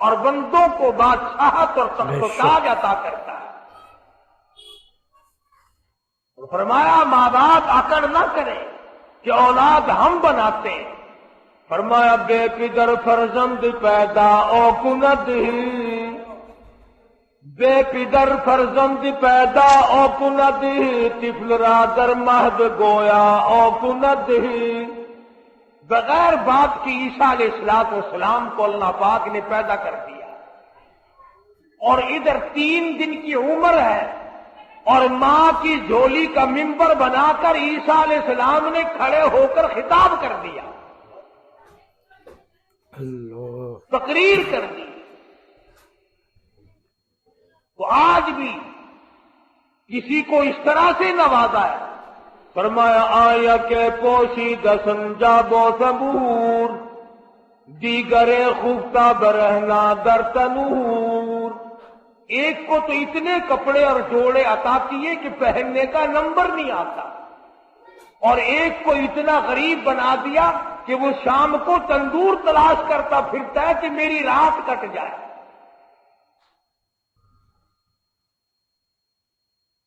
اور بندوں کو بادشاہت اور تخت و تاج عطا کرتا ہے۔ اور فرمایا ماں باپ اکڑ نہ کرے کہ اولاد ہم بناتے ہیں۔ فرمایا بے پدر فرزند پیدا او کند ہی، بے پدر فرزند پیدا او کند ہی، طفل را در مہد گویا او کند ہی۔ بغیر باپ کی عیسیٰ علیہ السلام کو اللہ پاک نے پیدا کر دیا، اور ادھر 3 دن کی عمر ہے، اور ماں کی جھولی کا ممبر بنا کر عیسیٰ علیہ السلام نے کھڑے ہو کر خطاب کر دیا، تقریر کر دی۔ تو آج بھی کسی کو اس طرح سے نوازا ہے، فرمایا آیا کہ پوشیدہ سنجاب و صبور، دیگر خفتہ برہنا در تنور۔ ایک کو تو اتنے کپڑے اور جوڑے عطا کیے کہ پہننے کا نمبر نہیں آتا، اور ایک کو اتنا غریب بنا دیا کہ وہ شام کو تندور تلاش کرتا پھرتا ہے کہ میری رات کٹ جائے۔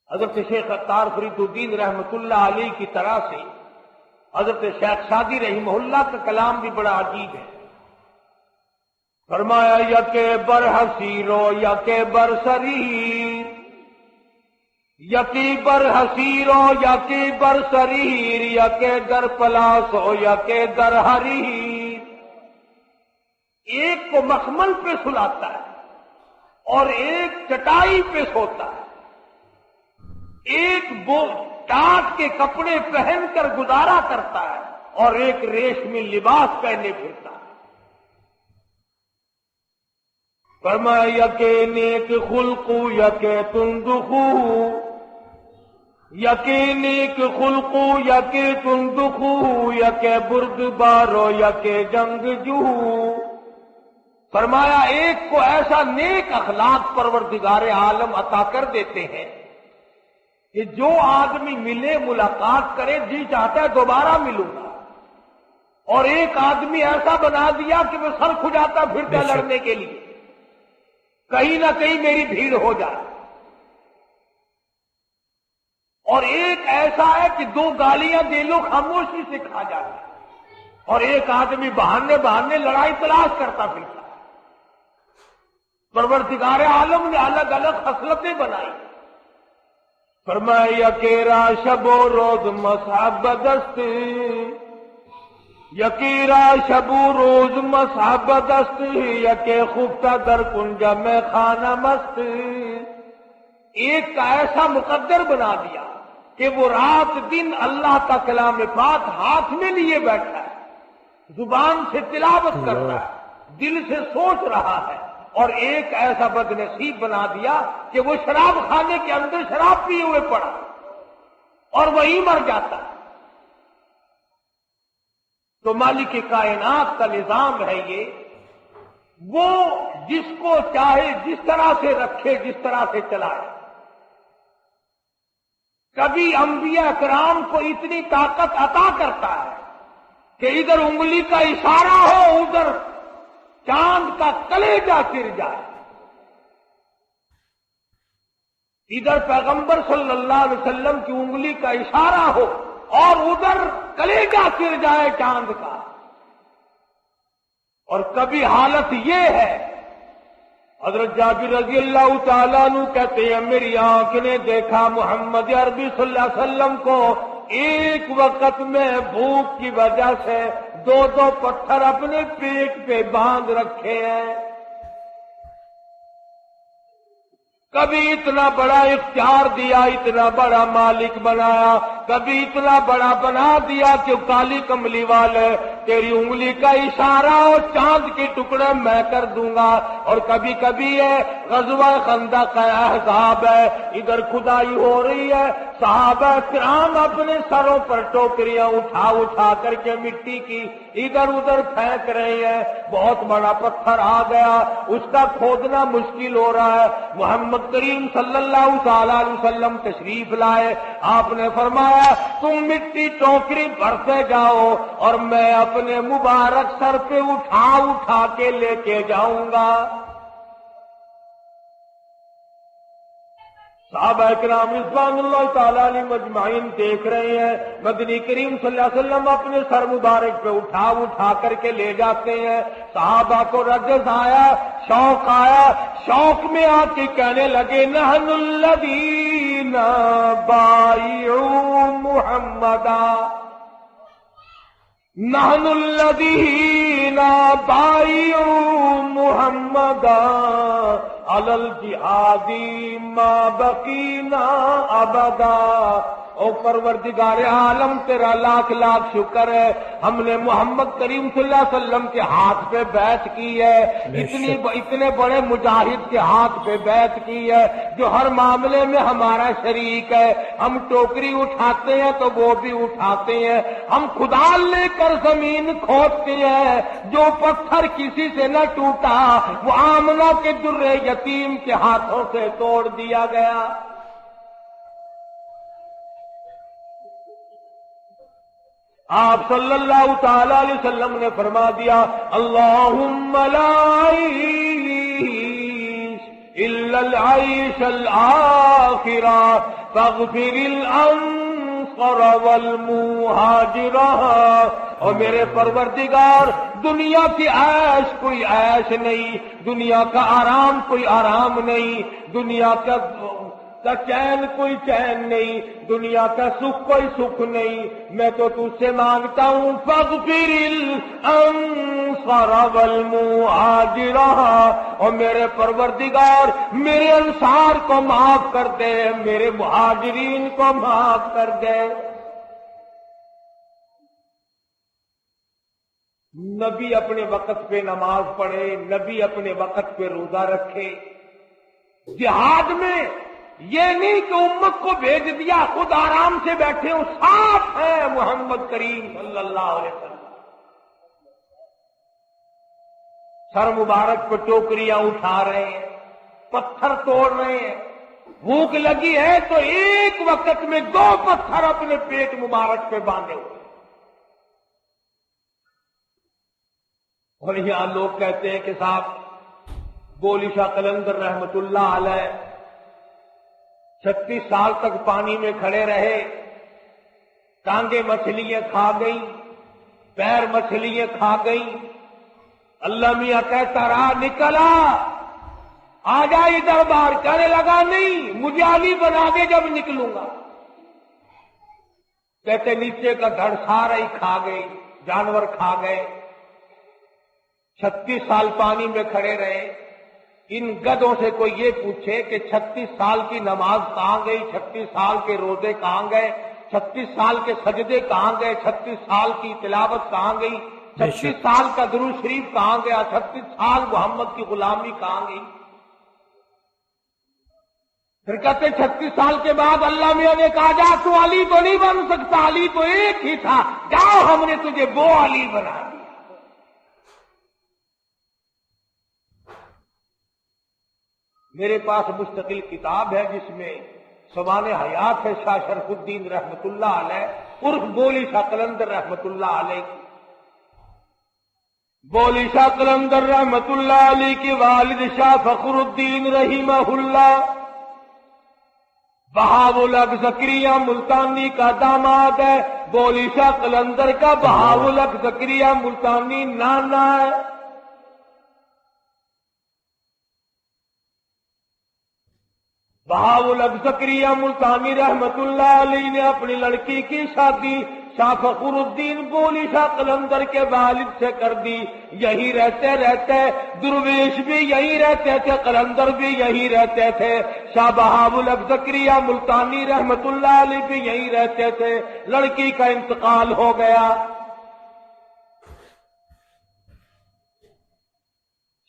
حضرت شیخ عطار فرید الدین رحمت اللہ علیہ کی طرح سے حضرت شیخ سعدی رحمہ اللہ کا کلام بھی بڑا عجیب ہے۔ فرمایا یکے بر حسیرو یکے بر سریر، یکی بر حسیرو یکی بر سریر، یکے در پلاسو یکے در حریر۔ ایک کو مخمل پہ سلاتا ہے اور ایک چٹائی پہ سوتا ہے، ایک ٹاٹ کے کپڑے پہن کر گزارا کرتا ہے اور ایک ریشمی لباس پہنے پھرتا ہے۔ فرمایا یکے نیک خلقو یکے تندخو، یکے نیک خلقو یکے تندخو، یکے برد بارو یکے جنگ جو۔ فرمایا ایک کو ایسا نیک اخلاق پروردگار عالم عطا کر دیتے ہیں کہ جو آدمی ملے ملاقات کرے جی چاہتا ہے دوبارہ ملوں گا، اور ایک آدمی ایسا بنا دیا کہ وہ سر کھجاتا پھرتا لڑنے کے لیے، کہیں نہ کہیں میری بھیڑ ہو جائے۔ اور ایک ایسا ہے کہ 2 گالیاں دے لو خاموشی سے کھا جاتا ہے، اور ایک آدمی بہانے لڑائی تلاش کرتا پھرتا ہے۔ پروردگار عالم نے الگ الگ خصلتیں بنائی۔ فرمایا یکیرا شب و روز مصحب دست، یکیرا شب و روز مصحب دست، یکے خفتہ در کنج میں خانہ مست۔ ایک کا ایسا مقدر بنا دیا کہ وہ رات دن اللہ کا کلام پاک ہاتھ میں لیے بیٹھا ہے، زبان سے تلاوت کرتا ہے، دل سے سوچ رہا ہے، اور ایک ایسا بد نصیب بنا دیا کہ وہ شراب خانے کے اندر شراب پیے ہوئے پڑا اور وہی مر جاتا ہے۔ تو مالک کائنات کا نظام ہے یہ، وہ جس کو چاہے جس طرح سے رکھے، جس طرح سے چلائے۔ کبھی انبیاء اکرام کو اتنی طاقت عطا کرتا ہے کہ ادھر انگلی کا اشارہ ہو ادھر چاند کا کلیجہ گر جائے، ادھر پیغمبر صلی اللہ علیہ وسلم کی انگلی کا اشارہ ہو اور ادھر کلیجہ گر جائے چاند کا۔ اور کبھی حالت یہ ہے، حضرت جابر رضی اللہ تعالیٰ عنہ کہتے ہیں میری آنکھ نے دیکھا محمد عربی صلی اللہ علیہ وسلم کو ایک وقت میں بھوک کی وجہ سے 2 پتھر اپنے پیٹ پہ باندھ رکھے ہیں۔ کبھی اتنا بڑا اختیار دیا، اتنا بڑا مالک بنایا، کبھی اتنا بڑا بنا دیا کہ کالی کملی والے تیری انگلی کا اشارہ اور چاند کے ٹکڑے میں کر دوں گا۔ اور کبھی کبھی ہے غزوہ خندق کا احزاب ہے، ادھر کھدائی ہو رہی ہے، صحابہ کرام اپنے سروں پر ٹوکریاں اٹھا اٹھا کر کے مٹی کی ادھر ادھر پھینک رہے ہیں. بہت بڑا پتھر آ گیا, اس کا کھودنا مشکل ہو رہا ہے. محمد کریم صلی اللہ تعالی علیہ وسلم تشریف لائے. آپ نے فرمایا تم مٹی ٹوکری بھرتے جاؤ اور میں اپنے مبارک سر پہ اٹھا اٹھا کے لے کے جاؤں گا. صحابہ کرام رضوان اللہ تعالی علیہ مجمعین دیکھ رہے ہیں مدنی کریم صلی اللہ علیہ وسلم اپنے سر مبارک پہ اٹھا اٹھا کر کے لے جاتے ہیں. صحابہ کو رجز آیا, شوق آیا. شوق میں آ کے کہنے لگے نحن الذین بایعوا محمدا, نحن الذین بایعوا محمدا علی الجہاد ما بقینا ابدا. او پروردگار عالم تیرا لاکھ لاکھ شکر ہے, ہم نے محمد کریم صلی اللہ علیہ وسلم کے ہاتھ پہ بیعت کی ہے, اتنے بڑے مجاہد کے ہاتھ پہ بیعت کی ہے جو ہر معاملے میں ہمارا شریک ہے. ہم ٹوکری اٹھاتے ہیں تو وہ بھی اٹھاتے ہیں, ہم کدال لے کر زمین کھودتے ہیں, جو پتھر کسی سے نہ ٹوٹا وہ آمنہ کے در یتیم کے ہاتھوں سے توڑ دیا گیا. آپ صلی اللہ تعالی علیہ وسلم نے فرما دیا اللہم لا عیش الا العیش الآخرہ فاغفر الانصر والمہاجرہ. اور میرے پروردگار دنیا کی عیش کوئی عیش نہیں, دنیا کا آرام کوئی آرام نہیں, دنیا کا چین کوئی چین نہیں, دنیا کا سکھ کوئی سکھ نہیں. میں تو تجھ سے مانگتا ہوں فاغفر الانصار والمہاجرہ, اور میرے پروردگار میرے انصار کو معاف کر دے, میرے مہاجرین کو معاف کر دے. نبی اپنے وقت پہ نماز پڑھے, نبی اپنے وقت پہ روزہ رکھے. جہاد میں یہ نہیں کہ امت کو بھیج دیا خود آرام سے بیٹھے ہوں, ساتھ ہے محمد کریم صلی اللہ علیہ وسلم. سر مبارک پہ ٹوکریاں اٹھا رہے ہیں, پتھر توڑ رہے ہیں. بھوک لگی ہے تو ایک وقت میں 2 پتھر اپنے پیٹ مبارک پہ باندھے ہوئے. اور یہاں لوگ کہتے ہیں کہ صاحب بولی شاہ قلندر رحمت اللہ علیہ 36 سال تک پانی میں کھڑے رہے, ٹانگیں مچھلیاں کھا گئیں, پیر مچھلیاں کھا گئیں. اللہ میاں کہتا رہا نکلا آ جا ادھر باہر, کہنے لگا نہیں مجھے علی بنا دے جب نکلوں گا. کہتے نیچے کا دھڑ سارا ہی کھا گئے, جانور کھا گئے. 36 سال پانی میں کھڑے رہے. ان گدوں سے کوئی یہ پوچھے کہ 36 سال کی نماز کہاں گئی, 36 سال کے روزے کہاں گئے, 36 سال کے سجدے کہاں گئے, 36 سال کی تلاوت کہاں گئی, 36 سال کا درود شریف کہاں گیا, 36 سال محمد کی غلامی کہاں گئی. پھر کہتے 36 سال کے بعد اللہ میاں نے کہا جا تو علی تو نہیں بن سکتا, علی تو ایک ہی تھا, جاؤ ہم نے تجھے وہ علی بنا دیا. میرے پاس مستقل کتاب ہے جس میں سوان حیات ہے شاہ شرف الدین رحمت اللہ علیہ عرف بولی شاہ قلندر رحمت اللہ علیہ کی. بولی شاہ قلندر رحمت اللہ علیہ کے والد شاہ فخر الدین رحمہ اللہ بہاول حق زکریا ملتانی کا داماد ہے. بولی شاہ قلندر کا بہاول حق زکریا ملتانی نانا ہے. بہاول حق زکریا ملتانی رحمت اللہ علیہ نے اپنی لڑکی کی شادی شاہ فخر الدین بولی شاہ قلندر کے والد سے کر دی. یہی رہتے رہتے درویش بھی یہی رہتے تھے, قلندر بھی یہی رہتے تھے, شاہ بہاول حق زکریا ملتانی رحمت اللہ علیہ بھی یہی رہتے تھے. لڑکی کا انتقال ہو گیا.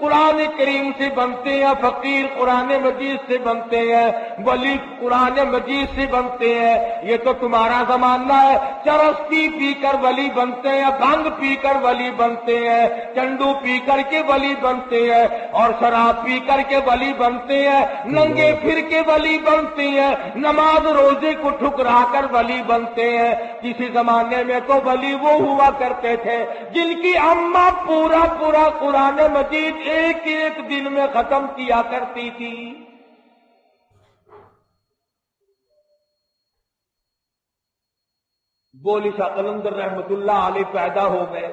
قرآن کریم سے بنتے ہیں، فقیر قرآن مجید سے بنتے ہیں، ولی قرآن مجید سے بنتے ہیں۔ یہ تو تمہارا زمانہ ہے، چرس پی کر ولی بنتے ہیں، بھنگ پی کر ولی بنتے ہیں، چنڈو پی کر کے ولی بنتے ہیں، اور شراب پی کر کے ولی بنتے ہیں، ننگے پھر کے ولی بنتے ہیں، نماز روزے کو ٹھکرا کر ولی بنتے ہیں۔ کسی زمانے میں تو ولی وہ ہوا کرتے تھے جن کی اماں پورا قرآن مجید ایک دن میں ختم کیا کرتی تھی۔ بولی شاہ قلندر رحمت اللہ علیہ پیدا ہو گئے،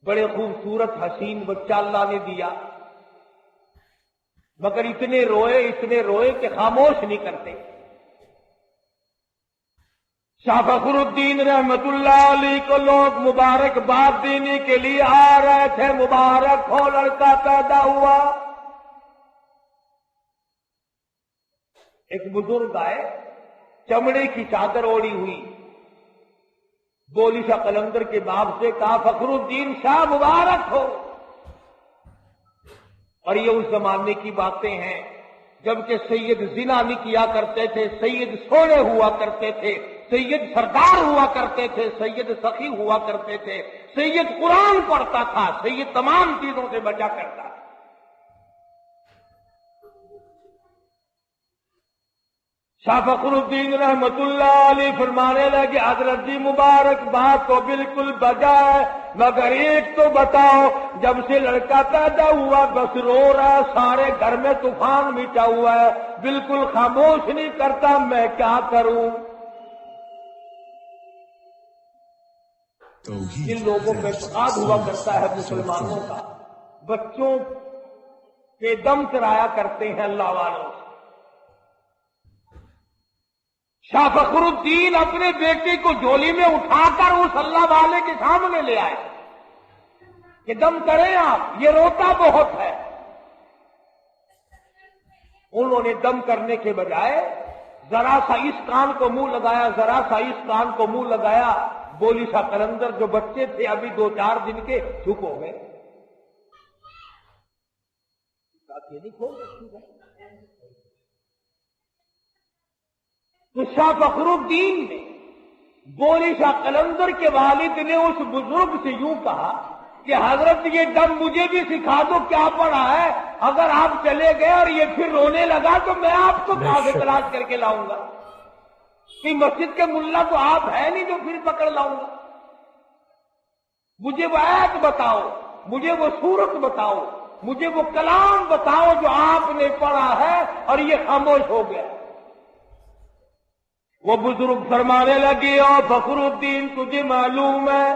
بڑے خوبصورت حسین بچہ اللہ نے دیا، مگر اتنے روئے کہ خاموش نہیں کرتے۔ شاہ فخر الدین رحمت اللہ علیہ کو لوگ مبارکباد دینے کے لیے آ رہے تھے، مبارک ہو لڑکا پیدا ہوا۔ ایک بزرگ آئے، چمڑے کی چادر اوڑی ہوئی، بولی شاہ قلندر کے باپ سے کہا فخر الدین شاہ مبارک ہو۔ اور یہ اس زمانے کی باتیں ہیں جبکہ سید زنا نہیں کیا کرتے تھے، سید سونے ہوا کرتے تھے، سید سردار ہوا کرتے تھے، سید سخی ہوا کرتے تھے، سید قرآن پڑھتا تھا، سید تمام چیزوں سے بچا کرتا تھا۔ شاہ فخر الدین رحمت اللہ علیہ فرمانے لگے حضرت جی مبارک بات تو بالکل بجا ہے، مگر ایک تو بتاؤ، جب سے لڑکا پیدا ہوا بس رو رہا، سارے گھر میں طوفان مچا ہوا ہے، بالکل خاموش نہیں کرتا، میں کیا کروں؟ جن لوگوں پہ اعتقاد ہوا کرتا ہے مسلمانوں کا، بچوں کے دم کرایا کرتے ہیں اللہ والوں سے۔ شاہ فخر الدین اپنے بیٹے کو جھولی میں اٹھا کر اس اللہ والے کے سامنے لے آئے کہ دم کریں آپ، یہ روتا بہت ہے۔ انہوں نے دم کرنے کے بجائے ذرا سا اس کان کو منہ لگایا، ذرا سا اس کان کو منہ لگایا، بولی شاہ قلندر جو بچے تھے ابھی 2-4 دن کے چپ ہو گئے۔ تو شاہ فخر الدین نے بولی شاہ قلندر کے والد نے اس بزرگ سے یوں کہا کہ حضرت یہ دم مجھے بھی سکھا دو، کیا پڑا ہے؟ اگر آپ چلے گئے اور یہ پھر رونے لگا تو میں آپ کو کہاں سے تلاش کر کے لاؤں گا؟ کہ مسجد کے ملا تو آپ ہے نہیں جو پھر پکڑ لاؤں گا۔ مجھے وہ آیت بتاؤ، مجھے وہ سورت بتاؤ، مجھے وہ کلام بتاؤ جو آپ نے پڑھا ہے اور یہ خاموش ہو گیا۔ وہ بزرگ فرمانے لگے او فخر الدین تجھے معلوم ہے،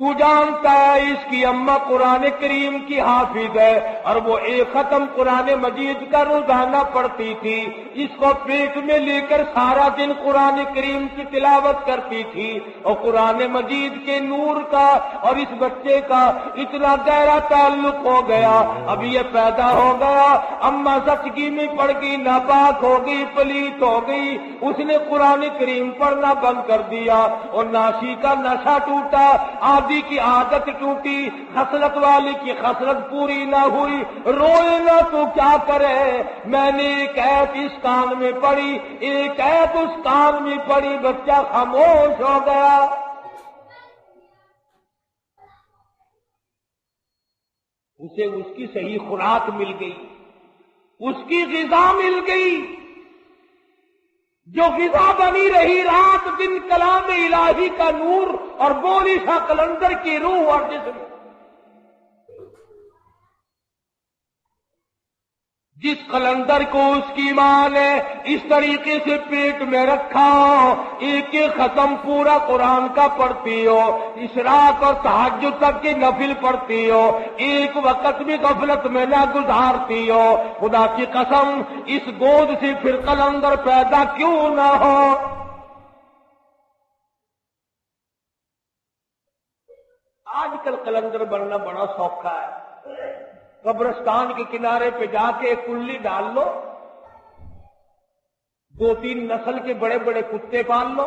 تو جانتا ہے اس کی اماں قرآن کریم کی حافظ ہے اور وہ ایک ختم قرآن مجید کا روزانہ پڑھتی تھی، اس کو پیٹ میں لے کر سارا دن قرآن کریم کی تلاوت کرتی تھی، اور قرآن مجید کے نور کا اور اس بچے کا اتنا گہرا تعلق ہو گیا، اب یہ پیدا ہو گیا، اماں سچگی میں پڑ گئی، ناپاک ہو گئی، پلیت ہو گئی، اس نے قرآن کریم پڑھنا بند کر دیا اور ناشی کا نشہ ٹوٹا، عادی کی عادت ٹوٹی، خصلت والی کی خصلت پوری نہ ہوئی، روئے نہ تو کیا کرے؟ میں نے ایک ایت اس کان میں پڑھی، ایک ایت اس کان میں پڑھی، بچہ خاموش ہو گیا۔ اسے اس کی صحیح خوراک مل گئی، اس کی غذا مل گئی، جو غذا بنی رہی رات دن کلام الہی کا نور اور بولی شاہ قلندر کی روح اور جسم، جس قلندر کو اس کی ماں نے اس طریقے سے پیٹ میں رکھا ہو، ایک ایک ختم پورا قرآن کا پڑھتی ہو، اشراق اور تہجد تک کی نفل پڑھتی ہو، ایک وقت بھی غفلت میں نہ گزارتی ہو، خدا کی قسم اس گود سے پھر قلندر پیدا کیوں نہ ہو؟ آج کل قلندر بننا بڑا سوکھا ہے، قبرستان کے کنارے پہ جا کے ایک کلی ڈال لو، 2-3 نسل کے بڑے بڑے کتے پال لو،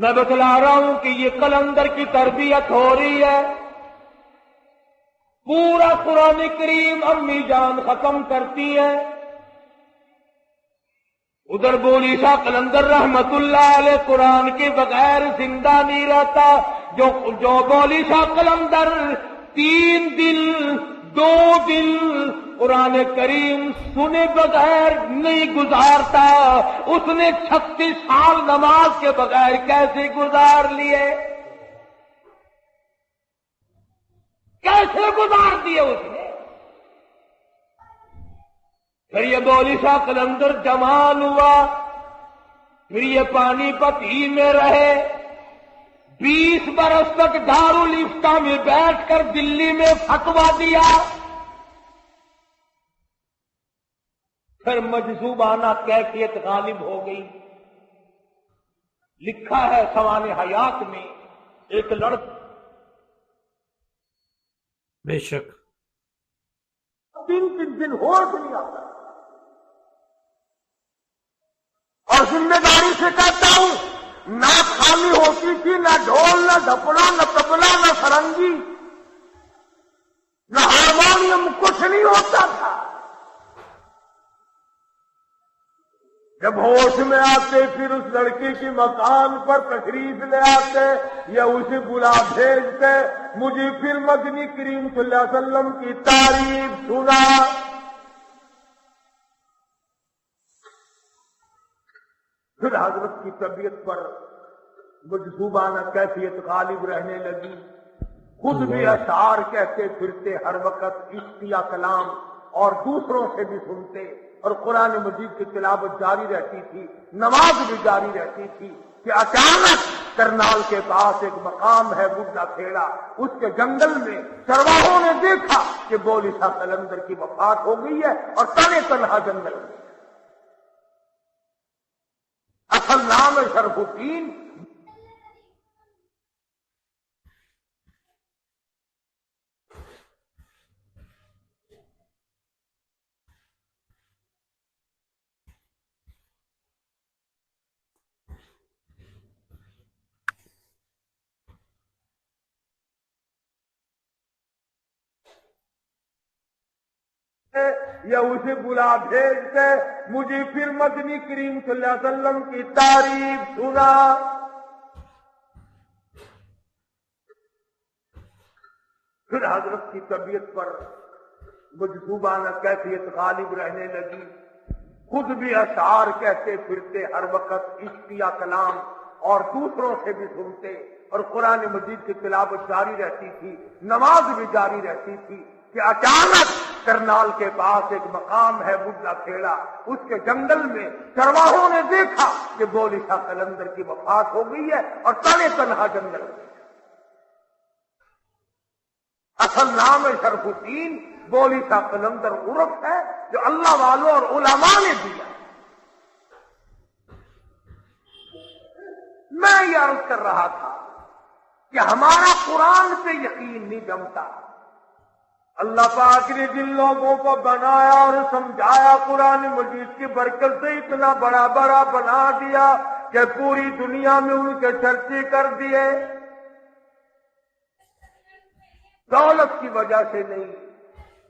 میں بتلا رہا ہوں کہ یہ قلندر کی تربیت ہو رہی ہے. پورا قرآن کریم امی جان ختم کرتی ہے. ادھر بولی شاہ قلندر رحمت اللہ علیہ قرآن کے بغیر زندہ نہیں رہتا. جو بولی شاہ قلندر 3 دن 2 دن قرآن کریم سنے بغیر نہیں گزارتا، اس نے 36 سال نماز کے بغیر کیسے گزار لیے؟ کیسے گزار دیے اس نے؟ پھر یہ بولی شاہ قلندر جوان ہوا، پھر یہ پانی پت ہی میں رہے. 20 برس تک دارالفتہ میں بیٹھ کر دلی میں فتوا دیا. پھر مجذوبانہ کیفیت غالب ہو گئی. لکھا ہے سوانح حیات میں ایک لڑکا بے شک 3 دن ہوش نہیں آتا، اور ذمہ داری سے کہتا ہوں نہ خالی ہوتی تھی، نہ ڈھول، نہ ڈھپڑا، نہ تبلا، نہ فرنگی، نہ ہارمونیم، کچھ نہیں ہوتا تھا. جب ہوش میں آتے پھر اس لڑکی کی مکان پر تشریف لے آتے یا اسے بلا بھیجتے. مجھے پھر مدنی کریم صلی اللہ علیہ وسلم کی تعریف سنا. پھر حضرت کی طبیعت پر مجذوبانہ کیفیت غالب رہنے لگی. خود بھی اشعار کہتے پھرتے ہر وقت، عشقیہ کلام، اور دوسروں سے بھی سنتے، اور قرآن مجید کی تلاوت جاری رہتی تھی، نماز بھی جاری رہتی تھی. کہ اچانک کرنال کے پاس ایک مقام ہے بڈھا کھیڑا، اس کے جنگل میں چرواہوں نے دیکھا کہ بولی شاہ قلندر کی وفات ہو گئی ہے اور تنے تنہا جنگل میں. اصل نام ہے شرف الدین. یا اسے بلا بھیجتے. مجھے پھر مدنی کریم صلی اللہ علیہ وسلم کی تعریف سنا. پھر حضرت کی طبیعت پر مجذوبانہ کیفیت غالب رہنے لگی. خود بھی اشعار کہتے پھرتے ہر وقت، عشقیہ کلام، اور دوسروں سے بھی سنتے، اور قرآن مجید کی تلاوت جاری رہتی تھی، نماز بھی جاری رہتی تھی. کہ اچانک کرنال کے پاس ایک مقام ہے بڈھا کھیڑا، اس کے جنگل میں چرواہوں نے دیکھا کہ بولی شاہ قلندر کی وفات ہو گئی ہے اور تنے تنہا جنگل میں. اصل نام ہے شرف الدین. بولی شاہ قلندر عرف ہے جو اللہ والوں اور علماء نے دیا. میں یہ عرض کر رہا تھا کہ ہمارا قرآن پہ یقین نہیں جمتا. اللہ پاک نے جن لوگوں کو بنایا اور سمجھایا قرآن مجید کی برکت سے اتنا بڑا بڑا بنا دیا کہ پوری دنیا میں ان کے چرچے کر دیے. دولت کی وجہ سے نہیں،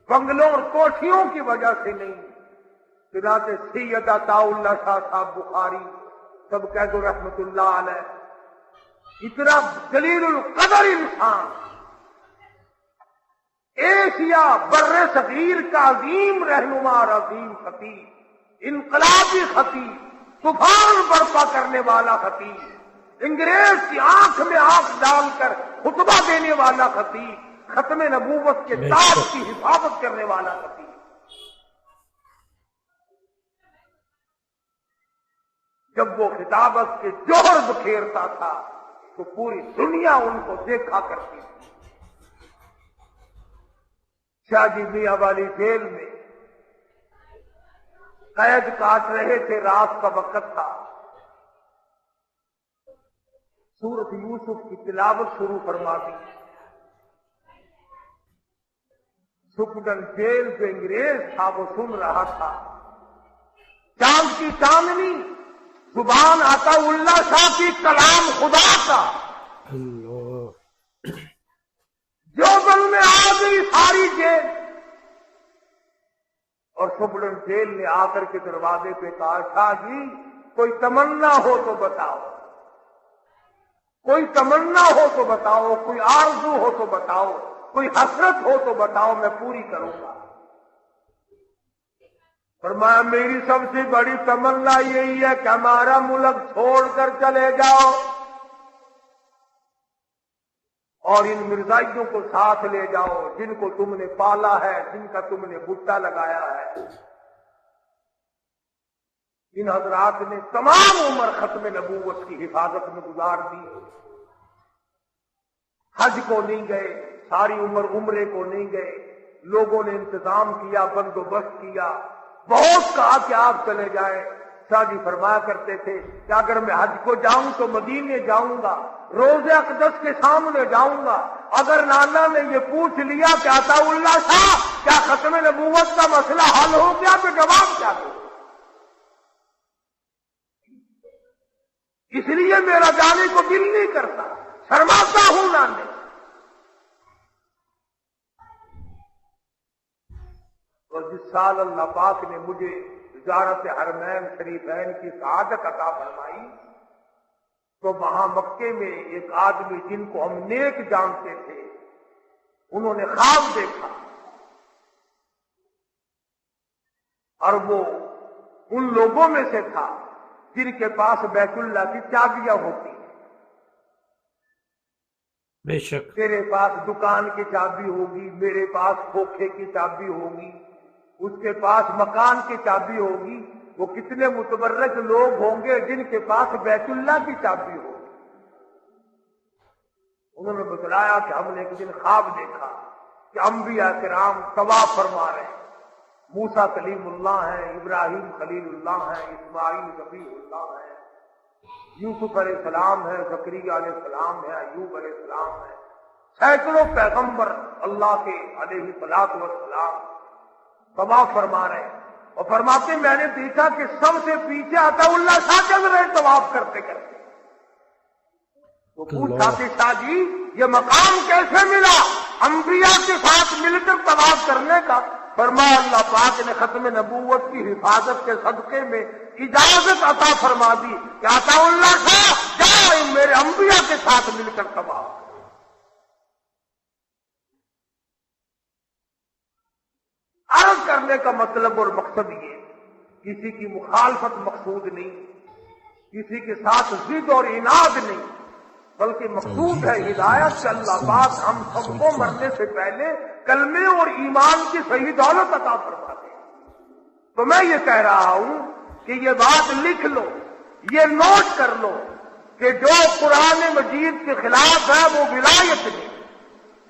بنگلوں اور کوٹھیوں کی وجہ سے نہیں. چنانچہ سید عطا اللہ شاہ صاحب بخاری سب کہہ دو رحمت اللہ علیہ، اتنا جلیل القدر انسان، ایشیا بر صغیر کا عظیم رہنما اور عظیم خطیب، انقلابی خطیب، طوفان برپا کرنے والا خطیب، انگریز کی آنکھ میں آنکھ ڈال کر خطبہ دینے والا خطیب، ختم نبوت کے تاج کی حفاظت کرنے والا خطیب. جب وہ خطابت کے جوہر بکھیرتا تھا تو پوری دنیا ان کو دیکھا کرتی تھی. شاہ جی میاں والی جیل میں قید کاٹ رہے تھے، رات کا وقت تھا. سورۃ یوسف کی تلاوت شروع فرما دی. سپرڈن جیل جو انگریز تھا وہ سن رہا تھا. چاند کی چاندنی زبان عطا اللہ شاہ کی کلام خدا کا دیوبند میں آ گئی ساری جیل، اور سپرڈن جیل نے آ کر کے دروازے پہ کہا شاہ جی کوئی تمنا ہو تو بتاؤ، کوئی تمنا ہو تو بتاؤ، کوئی آرزو ہو تو بتاؤ، کوئی حسرت ہو تو بتاؤ، میں پوری کروں گا۔ فرمایا میری سب سے بڑی تمنا یہی ہے کہ ہمارا ملک چھوڑ کر چلے جاؤ اور ان مرزائیوں کو ساتھ لے جاؤ جن کو تم نے پالا ہے، جن کا تم نے بٹا لگایا ہے۔ ان حضرات نے تمام عمر ختم نبوت کی حفاظت میں گزار دی، حج کو نہیں گئے، ساری عمر عمرے کو نہیں گئے، لوگوں نے انتظام کیا، بندوبست کیا، بہت کہا کہ آپ چلے جائیں۔ شاہ جی فرمایا کرتے تھے کہ اگر میں حج کو جاؤں تو مدینے جاؤں گا، روضہ اقدس کے سامنے جاؤں گا، اگر نانا نے یہ پوچھ لیا کہ عطا اللہ شاہ کیا ختم نبوت کا مسئلہ حل ہو گیا تو جواب کیا دوں؟ اس لیے میرا جانے کو دل نہیں کرتا، شرماتا ہوں نانے۔ اور جس سال اللہ پاک نے مجھے زیارت حرمین شریفین کی سعادت عطا فرمائی تو وہاں مکے میں ایک آدمی جن کو ہم نیک جانتے تھے انہوں نے خواب دیکھا، اور وہ ان لوگوں میں سے تھا جن کے پاس بیت اللہ کی چابیاں ہوتی ہیں۔ بے شک تیرے پاس دکان کی چابی ہوگی، میرے پاس کھوکھے کی چابی ہوگی، اس کے پاس مکان کی چابی ہوگی، وہ کتنے متبرک لوگ ہوں گے جن کے پاس بیت اللہ کی چابی ہوگی۔ انہوں نے بتلایا کہ ہم نے ایک دن خواب دیکھا کہ انبیاء کرام طواف فرما رہے ہیں، موسیٰ کلیم اللہ ہیں، ابراہیم خلیل اللہ ہیں، اسماعیل ذبیح اللہ ہیں، یوسف علیہ السلام ہے، زکریا علیہ السلام ہے، ایوب علیہ السلام ہے، سینکڑوں پیغمبر اللہ کے علیہ الصلوۃ والسلام طواف فرما رہے ہیں، اور فرماتے میں نے دیکھا کہ سب سے پیچھے عطا اللہ شاہ چل رہے طواف کرتے کرتے۔ وہ پوچھا کہ شاہ جی یہ مقام کیسے ملا انبیاء کے ساتھ مل کر طواف کرنے کا؟ فرمایا اللہ پاک نے ختم نبوت کی حفاظت کے صدقے میں اجازت عطا فرما دی کہ عطا اللہ شاہ جاؤ میرے انبیاء کے ساتھ مل کر طواف۔ عرض کرنے کا مطلب اور مقصد یہ کسی کی مخالفت مقصود نہیں، کسی کے ساتھ ضد اور عناد نہیں، بلکہ مقصود ہے ہدایت سے اللہ پاک ہم سب کو مرنے سے پہلے کلمے اور ایمان کی صحیح دولت عطا فرما دے۔ تو میں یہ کہہ رہا ہوں کہ یہ بات لکھ لو، یہ نوٹ کر لو کہ جو قرآن مجید کے خلاف ہے وہ ولایت نہیں،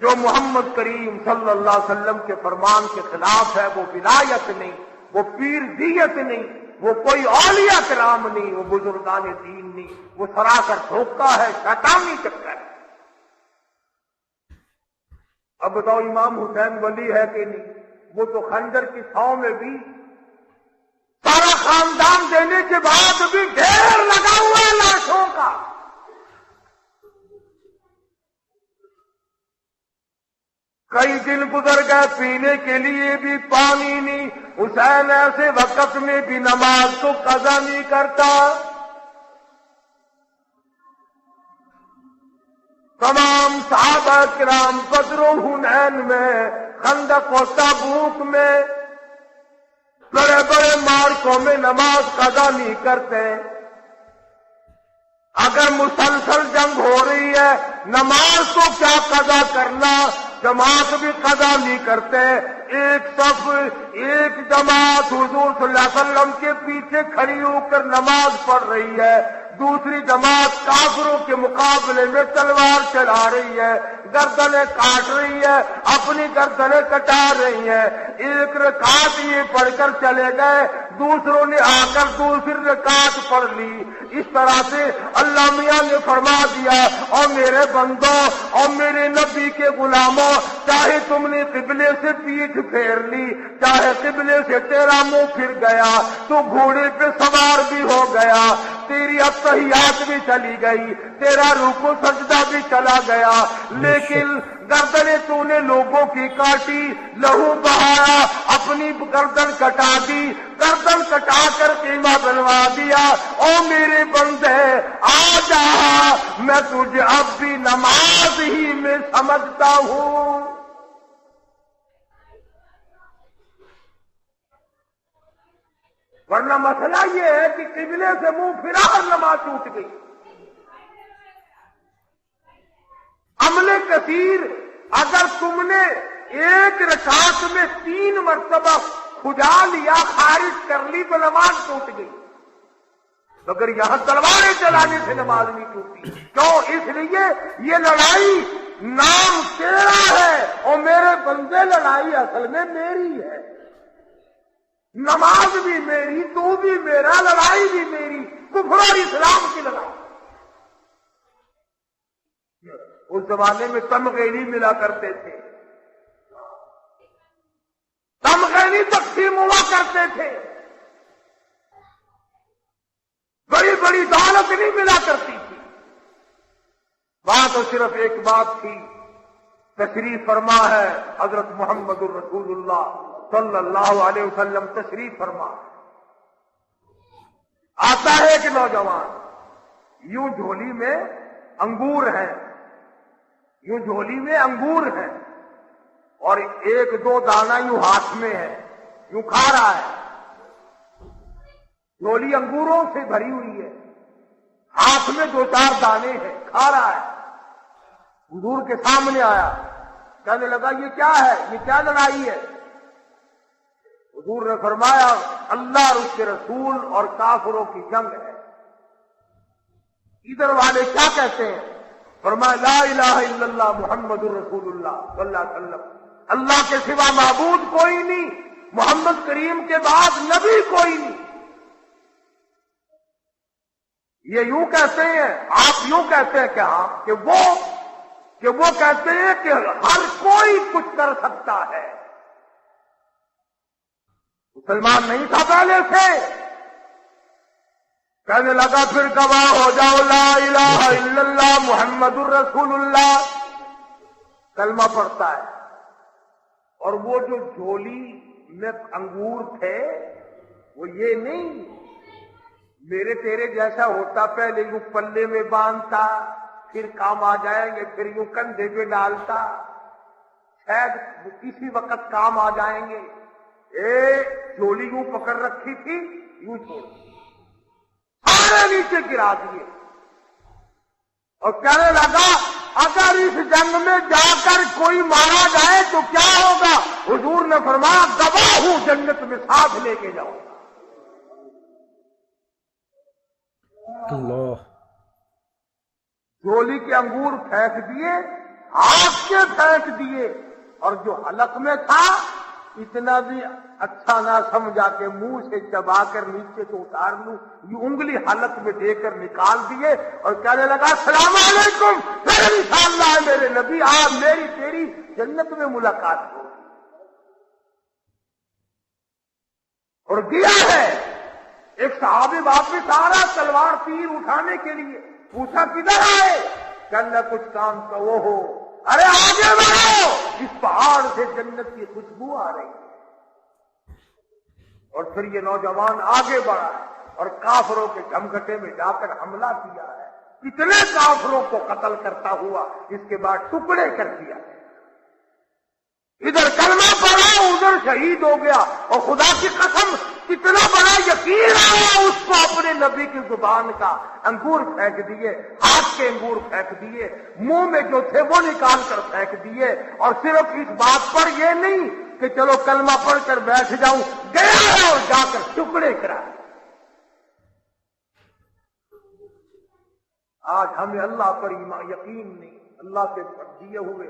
جو محمد کریم صلی اللہ علیہ وسلم کے فرمان کے خلاف ہے وہ ولایت نہیں، وہ پیر دیت نہیں، وہ کوئی اولیاء کرام نہیں، وہ بزرگان دین نہیں، وہ سراسر دھوکہ ہے، شیطانی چکر ہے۔ اب بتاؤ امام حسین ولی ہے کہ نہیں؟ وہ تو خنجر کی چھاؤں میں بھی سارا خاندان دینے کے بعد بھی ڈھیر لگا ہوا ہے لاشوں کا۔ کئی دن گزر گئے پینے کے لیے بھی پانی نہیں، حسین ایسے وقت میں بھی نماز کو قضا نہیں کرتا۔ تمام صحابہ کرام بدر و حنین میں، خندق و تبوک میں، بڑے بڑے مارکوں میں نماز قضا نہیں کرتے۔ اگر مسلسل جنگ ہو رہی ہے نماز کو کیا قضا کرنا، جماعت بھی قضا نہیں کرتے۔ ایک صف ایک جماعت حضور صلی اللہ علیہ وسلم کے پیچھے کھڑی ہو کر نماز پڑھ رہی ہے، دوسری جماعت کافروں کے مقابلے میں تلوار چلا رہی ہے، گردنیں کاٹ رہی ہے، اپنی گردنیں کٹا رہی ہیں. ایک رکعت یہ پڑھ کر چلے گئے, دوسروں نے آ کر دوسری رکعت پڑھ لی. اس طرح سے اللہ میاں نے فرما دیا, اور میرے بندوں اور میرے نبی کے غلاموں, چاہے تم نے قبلے سے پیٹھ پھیر لی, چاہے قبلے سے تیرا منہ پھر گیا, تو گھوڑے پہ سوار بھی ہو گیا, تیری التحیات بھی چلی گئی, تیرا رکوع سجدہ بھی چلا گیا, لیکن گردنیں تو نے لوگوں کی کاٹی, لہو بہایا, اپنی گردن کٹا دی, گردن کٹا کر قیمہ بنوا دیا. او میرے بندے آ جا, میں تجھے اب بھی نماز ہی میں سمجھتا ہوں. ورنہ مسئلہ یہ ہے کہ قبلے سے منہ پھرا اور نماز ٹوٹ گئی. عمل کثیر, اگر تم نے ایک رکعت میں 3 مرتبہ کھجا لیا, خارج کر لی, تو نماز ٹوٹ گئی. مگر یہاں تلواریں چلانے سے نماز نہیں ٹوٹتی. کیوں؟ اس لیے یہ لڑائی نام تیرا ہے, اور میرے بندے لڑائی اصل میں میری ہے. نماز بھی میری, تو بھی میرا, لڑائی بھی میری, کفر اور اسلام کی لڑائی. اس زمانے میں تمغے نہیں ملا کرتے تھے, تمغے نہیں تقسیم ہوا کرتے تھے, بڑی بڑی دولت نہیں ملا کرتی تھی. بات تو صرف ایک بات تھی. تشریف فرما ہے حضرت محمد الرسول اللہ صلی اللہ علیہ وسلم, تشریف فرما. آتا ہے کہ نوجوان یوں جھولی میں انگور ہیں, یوں جھولی میں انگور ہیں, اور 1-2 دانہ یوں ہاتھ میں ہے, یوں کھا رہا ہے. جھولی انگوروں سے بھری ہوئی ہے, ہاتھ میں 2-4 دانے ہیں, کھا رہا ہے. حضور کے سامنے آیا, کہنے لگا یہ کیا ہے, یہ کیا لڑائی ہے؟ حضور نے فرمایا اللہ اور اس کے رسول اور کافروں کی جنگ ہے. ادھر والے کیا کہتے ہیں؟ فرمایا لا الہ الا اللہ محمد الرسول اللہ صلی اللہ علیہ وسلم, اللہ کے سوا معبود کوئی نہیں, محمد کریم کے بعد نبی کوئی نہیں. یہ یوں کہتے ہیں, آپ یوں کہتے ہیں کہ ہاں, کہ وہ کہتے ہیں کہ ہر کوئی کچھ کر سکتا ہے. مسلمان نہیں تھا پہلے سے. کہنے لگا پھر گواہ ہو جاؤ لا الہ الا اللہ محمد الرسول اللہ. کلمہ پڑھتا ہے, اور وہ جو جھولی میں انگور تھے وہ یہ نہیں میرے تیرے جیسا ہوتا, پہلے یوں پلے میں باندھتا, پھر کام آ جائیں گے, پھر یوں کندھے پہ ڈالتا, شاید کسی وقت کام آ جائیں گے. جھولی یوں پکڑ رکھی تھی, یوں چھوڑ سارے نیچے گرا دیے, اور کہنے لگا اگر اس جنگ میں جا کر کوئی مارا جائے تو کیا ہوگا؟ حضور نے فرمایا گواہ ہوں, جنت میں ساتھ لے کے جاؤ. اللہ. جھولی کے انگور پھینک دیے, ہاتھ کے پھینک دیے, اور جو حلق میں تھا اتنا بھی اچھا نہ سمجھا کہ منہ سے چبا کر نیچے تو اتار لوں, یہ انگلی حلق میں دے کر نکال دیے, اور کہنے لگا السلام علیکم, پھر انشاءاللہ میرے نبی آپ میری تیری جنت میں ملاقات ہو. اور دیا ہے. ایک صحابی واپس آ رہا تلوار تیر اٹھانے کے لیے, پوچھا کدھر آئے؟ کہنا کچھ کام کا وہ ہو. ارے آگے بڑھو, اس پہاڑ سے جنت کی خوشبو آ رہی ہے. اور پھر یہ نوجوان آگے بڑھا اور کافروں کے جھمگٹے میں جا کر حملہ کیا ہے. اتنے کافروں کو قتل کرتا ہوا اس کے بعد ٹکڑے کر دیا. ادھر کلمہ پڑھا, ادھر شہید ہو گیا. اور خدا کی قسم کتنا بڑا یقین آیا اس کو اپنے نبی کی زبان کا. انگور پھینک دیے, ہاتھ کے انگور پھینک دیے, منہ میں جو تھے وہ نکال کر پھینک دیے. اور صرف اس بات پر یہ نہیں کہ چلو کلمہ پڑھ کر بیٹھ جاؤں, گیا ہے اور جا کر ٹکڑے کرا. آج ہمیں اللہ پر یقین نہیں, اللہ کے دیے ہوئے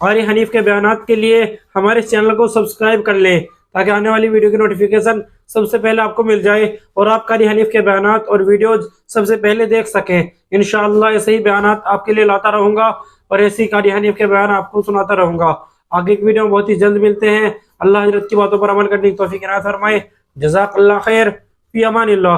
قاری حنیف کے بیانات کے لیے ہمارے چینل کو سبسکرائب کر لیں تاکہ آنے والی ویڈیو کی نوٹیفیکیشن سب سے پہلے آپ کو مل جائے اور آپ قاری حنیف کے بیانات اور ویڈیوز سب سے پہلے دیکھ سکیں۔ انشاءاللہ ایسے ہی بیانات آپ کے لیے لاتا رہوں گا اور ایسی قاری حنیف کے بیان آپ کو سناتا رہوں گا۔ آگے ایک ویڈیو میں بہت ہی جلد ملتے ہیں۔ اللہ حضرت کی باتوں پر عمل کرنے کی توفیق عنایت فرمائے۔ جزاک اللہ خیر، فی امان اللہ۔